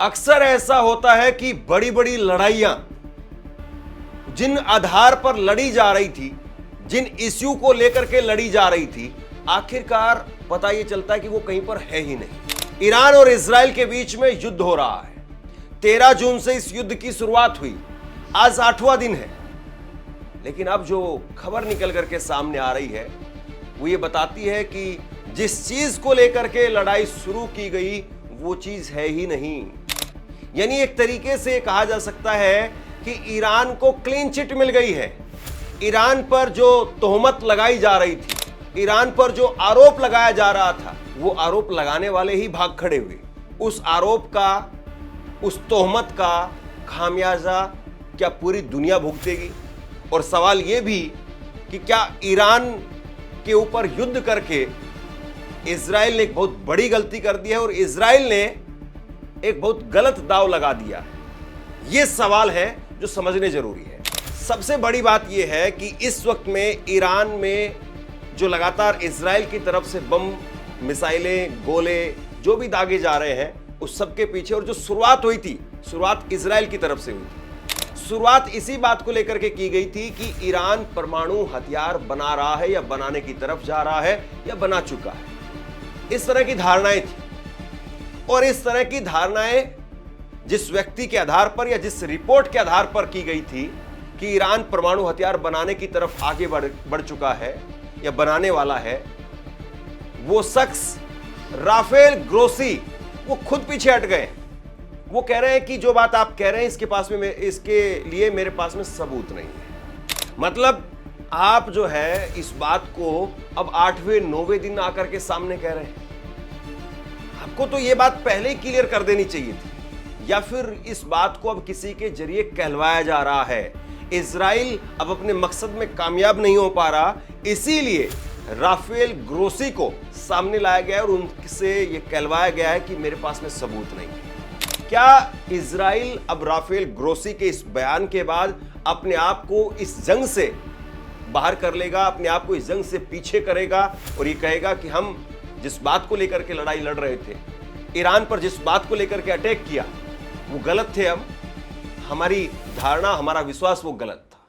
अक्सर ऐसा होता है कि बड़ी बड़ी लड़ाइयां जिन आधार पर लड़ी जा रही थी, जिन इश्यू को लेकर के लड़ी जा रही थी, आखिरकार पता यह चलता है कि वो कहीं पर है ही नहीं। ईरान और इजराइल के बीच में युद्ध हो रहा है। 13 जून से इस युद्ध की शुरुआत हुई, आज 8वां दिन है। लेकिन अब जो खबर निकल करके सामने आ रही है वो ये बताती है कि जिस चीज को लेकर के लड़ाई शुरू की गई वो चीज है ही नहीं। यानी एक तरीके से कहा जा सकता है कि ईरान को क्लीन चिट मिल गई है। ईरान पर जो तोहमत लगाई जा रही थी, ईरान पर जो आरोप लगाया जा रहा था, वो आरोप लगाने वाले ही भाग खड़े हुए। उस आरोप का, उस तोहमत का खामियाजा क्या पूरी दुनिया भुगतेगी? और सवाल यह भी कि क्या ईरान के ऊपर युद्ध करके इजराइल ने एक बहुत बड़ी गलती कर दी है और इजराइल ने एक बहुत गलत दांव लगा दिया है? यह सवाल है जो समझने जरूरी है। सबसे बड़ी बात यह है कि इस वक्त में ईरान में जो लगातार इजराइल की तरफ से बम, मिसाइलें, गोले जो भी दागे जा रहे हैं, उस सब के पीछे और जो शुरुआत हुई थी, शुरुआत इजराइल की तरफ से हुई थी। शुरुआत इसी बात को लेकर के की गई थी कि ईरान परमाणु हथियार बना रहा है या बनाने की तरफ जा रहा है या बना चुका है। इस तरह की धारणाएं थी और इस तरह की धारणाएं जिस व्यक्ति के आधार पर या जिस रिपोर्ट के आधार पर की गई थी कि ईरान परमाणु हथियार बनाने की तरफ आगे बढ़ चुका है या बनाने वाला है, वो शख्स राफेल ग्रोसी वो खुद पीछे हट गए। वो कह रहे हैं कि जो बात आप कह रहे हैं इसके लिए मेरे पास में सबूत नहीं है। मतलब आप जो है इस बात को अब 8वें 9वें दिन आकर के सामने कह रहे हैं। आपको तो ये बात पहले ही क्लियर कर देनी चाहिए थी, या फिर इस बात को अब किसी के जरिए कहलवाया जा रहा है। इजराइल अब अपने मकसद में कामयाब नहीं हो पा रहा, इसीलिए राफेल ग्रोसी को सामने लाया गया और उनसे ये कहलवाया गया है कि मेरे पास में सबूत नहीं है। क्या इजराइल अब राफेल ग्रोसी के इस बयान के बाद अपने आप को इस जंग से बाहर कर लेगा, अपने आप को इस जंग से पीछे करेगा और ये कहेगा कि हम जिस बात को लेकर के लड़ाई लड़ रहे थे, ईरान पर जिस बात को लेकर के अटैक किया, वो गलत थे, हम हमारी धारणा, हमारा विश्वास वो गलत था?